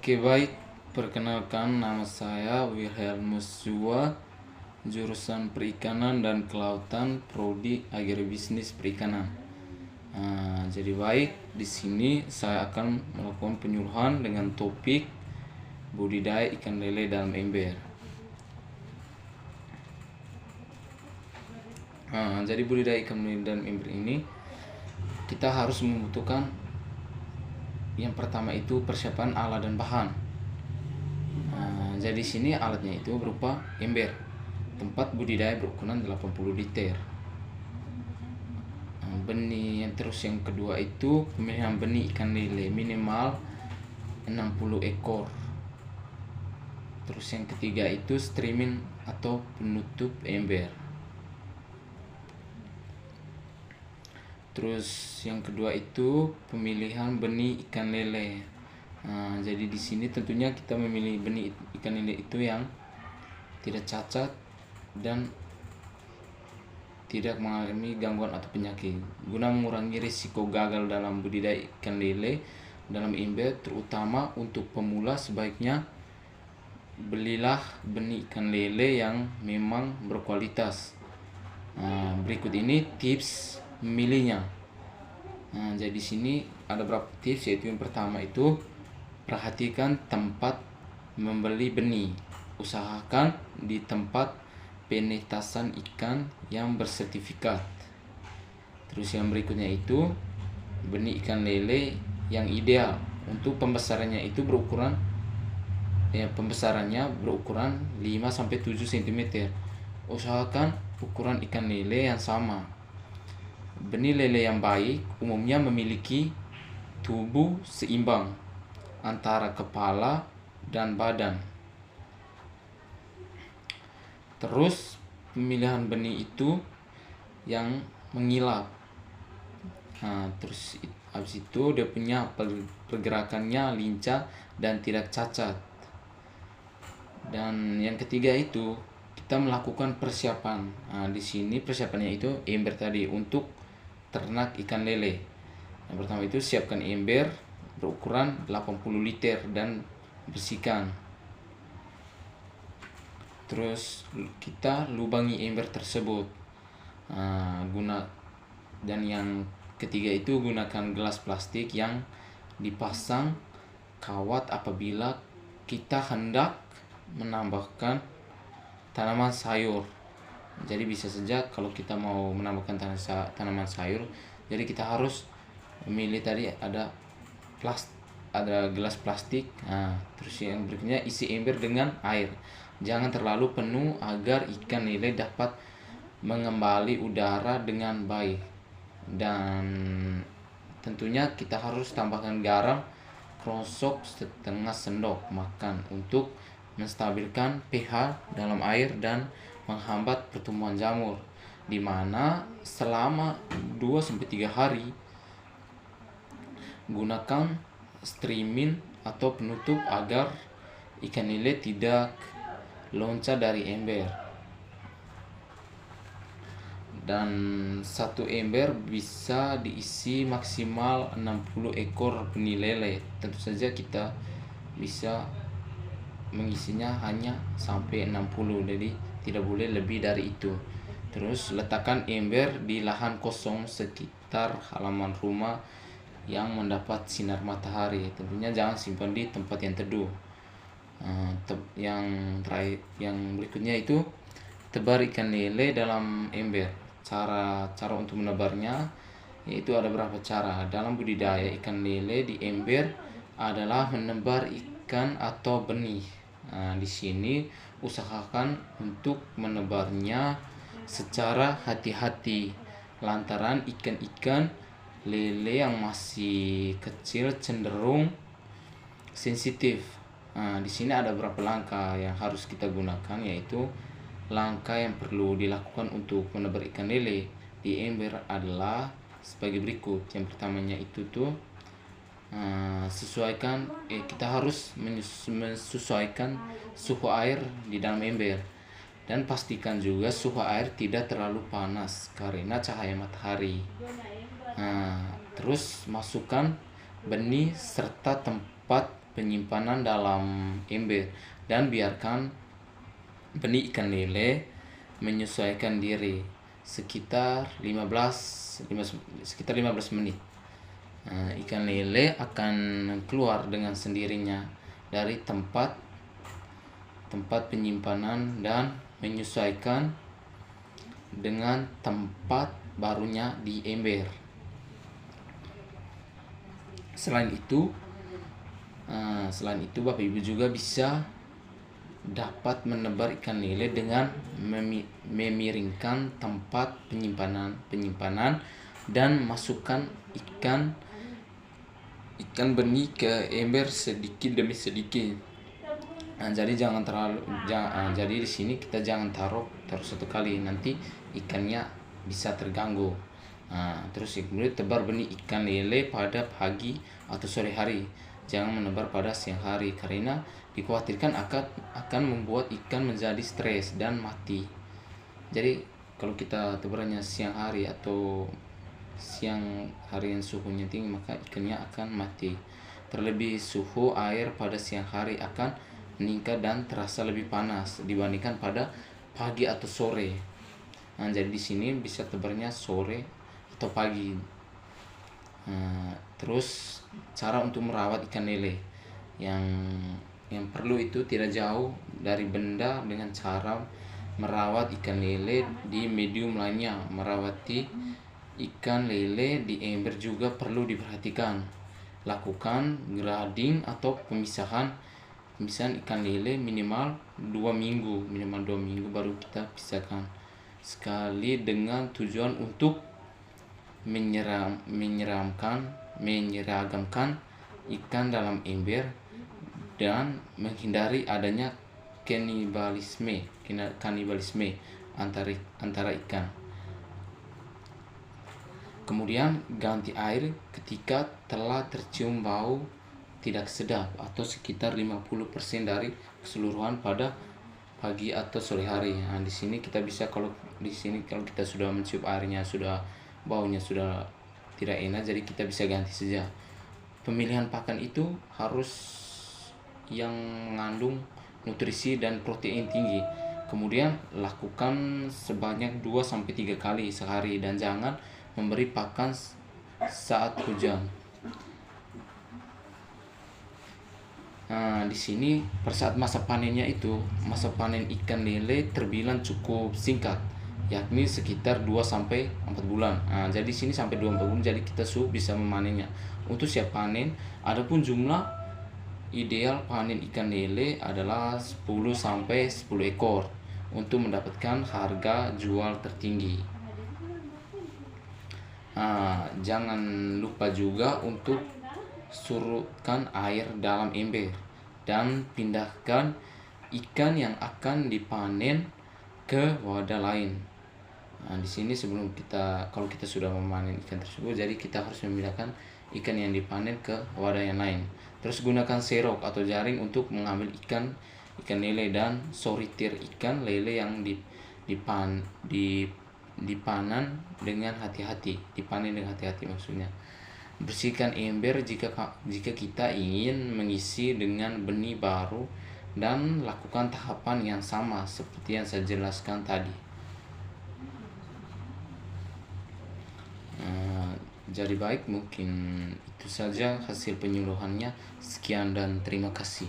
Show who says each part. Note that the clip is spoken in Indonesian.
Speaker 1: Oke, baik, perkenalkan nama saya Wilhelmus Zua, jurusan Perikanan dan Kelautan, Prodi Agribisnis Perikanan. Jadi baik, di sini saya akan melakukan penyuluhan dengan topik budidaya ikan lele dalam ember. Jadi budidaya ikan lele dalam ember ini kita harus membutuhkan yang pertama itu persiapan alat dan bahan. Jadi sini alatnya itu berupa ember, tempat budidaya berukuran 80 liter. Benih yang kedua itu pemilihan benih ikan lele minimal 60 ekor. Terus yang ketiga itu streaming atau penutup ember. Terus yang kedua itu pemilihan benih ikan lele. Jadi di sini tentunya kita memilih benih ikan lele itu yang tidak cacat dan tidak mengalami gangguan atau penyakit. Guna mengurangi risiko gagal dalam budidaya ikan lele dalam ember, terutama untuk pemula, sebaiknya belilah benih ikan lele yang memang berkualitas. Berikut ini tips memilihnya. Jadi sini ada beberapa tips, yaitu yang pertama itu perhatikan tempat membeli benih. Usahakan di tempat penetasan ikan yang bersertifikat. Terus yang berikutnya itu benih ikan lele yang ideal untuk pembesarannya itu berukuran 5 sampai 7 cm. Usahakan ukuran ikan lele yang sama. Benih lele yang baik umumnya memiliki tubuh seimbang antara kepala dan badan. Terus pemilihan benih itu yang mengilap. Terus habis itu dia punya pergerakannya lincah dan tidak cacat. Dan yang ketiga itu kita melakukan persiapan. Di sini persiapannya itu ember tadi untuk ternak ikan lele. Yang pertama itu siapkan ember berukuran 80 liter dan bersihkan. Terus kita lubangi ember tersebut. Dan yang ketiga itu gunakan gelas plastik yang dipasang kawat apabila kita hendak menambahkan tanaman sayur. Jadi bisa saja kalau kita mau menambahkan tanaman sayur, jadi kita harus memilih tadi ada gelas plastik. Terus yang berikutnya isi ember dengan air. Jangan terlalu penuh agar ikan lele dapat mengembali udara dengan baik. Dan tentunya kita harus tambahkan garam krosok setengah sendok makan untuk menstabilkan pH dalam air dan menghambat pertumbuhan jamur, di mana selama 2-3 hari gunakan streaming atau penutup agar ikan lele tidak loncat dari ember. Dan satu ember bisa diisi maksimal 60 ekor benih lele. Tentu saja kita bisa mengisinya hanya sampai 60, jadi tidak boleh lebih dari itu. Terus letakkan ember di lahan kosong sekitar halaman rumah yang mendapat sinar matahari. Tentunya jangan simpan di tempat yang teduh. Yang berikutnya itu tebar ikan lele dalam ember. Cara untuk menebarnya yaitu ada beberapa cara. Dalam budidaya ikan lele di ember adalah menebar ikan atau benih. Di sini usahakan untuk menebarnya secara hati-hati lantaran ikan lele yang masih kecil cenderung sensitif. Di sini ada beberapa langkah yang harus kita gunakan, yaitu langkah yang perlu dilakukan untuk menebar ikan lele di ember adalah sebagai berikut. Yang pertamanya itu kita harus menyesuaikan suhu air di dalam ember, dan pastikan juga suhu air tidak terlalu panas karena cahaya matahari. Terus masukkan benih serta tempat penyimpanan dalam ember dan biarkan benih ikan lele menyesuaikan diri sekitar 15 menit. Ikan lele akan keluar dengan sendirinya dari tempat penyimpanan dan menyesuaikan dengan tempat barunya di ember. Selain itu Bapak Ibu juga bisa dapat menebar ikan lele dengan memiringkan tempat penyimpanan dan masukkan ikan benih ke ember sedikit demi sedikit. Jadi jadi di sini kita jangan taruh satu kali, nanti ikannya bisa terganggu. Terus kemudian tebar benih ikan lele pada pagi atau sore hari. Jangan menebar pada siang hari karena dikhawatirkan akan membuat ikan menjadi stres dan mati. Jadi kalau kita tebarnya siang hari atau siang hari yang suhunya tinggi, maka ikannya akan mati. Terlebih suhu air pada siang hari akan meningkat dan terasa lebih panas dibandingkan pada pagi atau sore. Jadi di sini bisa tebarnya sore atau pagi. Terus cara untuk merawat ikan lele yang perlu itu tidak jauh dari benda dengan cara merawat ikan lele di medium lainnya. Merawati ikan lele di ember juga perlu diperhatikan. Lakukan grading atau pemisahan ikan lele minimal 2 minggu baru kita pisahkan sekali dengan tujuan untuk menyeragamkan ikan dalam ember dan menghindari adanya kanibalisme antara ikan. Kemudian ganti air ketika telah tercium bau tidak sedap atau sekitar 50% dari keseluruhan pada pagi atau sore hari. Di sini kita bisa kalau kita sudah mencium airnya, baunya sudah tidak enak, jadi kita bisa ganti saja. Pemilihan pakan itu harus yang mengandung nutrisi dan protein tinggi. Kemudian lakukan sebanyak 2-3 kali sehari dan jangan memberi pakan saat hujan. Di sini pada saat masa panen ikan lele terbilang cukup singkat, yakni sekitar 2-4 bulan. Jadi di sini sampai 2-4 bulan, jadi kita bisa memanennya. Untuk siap panen, adapun jumlah ideal panen ikan lele adalah 10-10 ekor untuk mendapatkan harga jual tertinggi. Jangan lupa juga untuk surutkan air dalam ember dan pindahkan ikan yang akan dipanen ke wadah lain. Di sini kalau kita sudah memanen ikan tersebut, jadi kita harus memindahkan ikan yang dipanen ke wadah yang lain. Terus gunakan serok atau jaring untuk mengambil ikan lele dan sortir ikan lele yang dipanen dengan hati-hati maksudnya. Bersihkan ember jika kita ingin mengisi dengan benih baru dan lakukan tahapan yang sama seperti yang saya jelaskan tadi. Jadi baik, mungkin itu saja hasil penyuluhannya. Sekian dan terima kasih.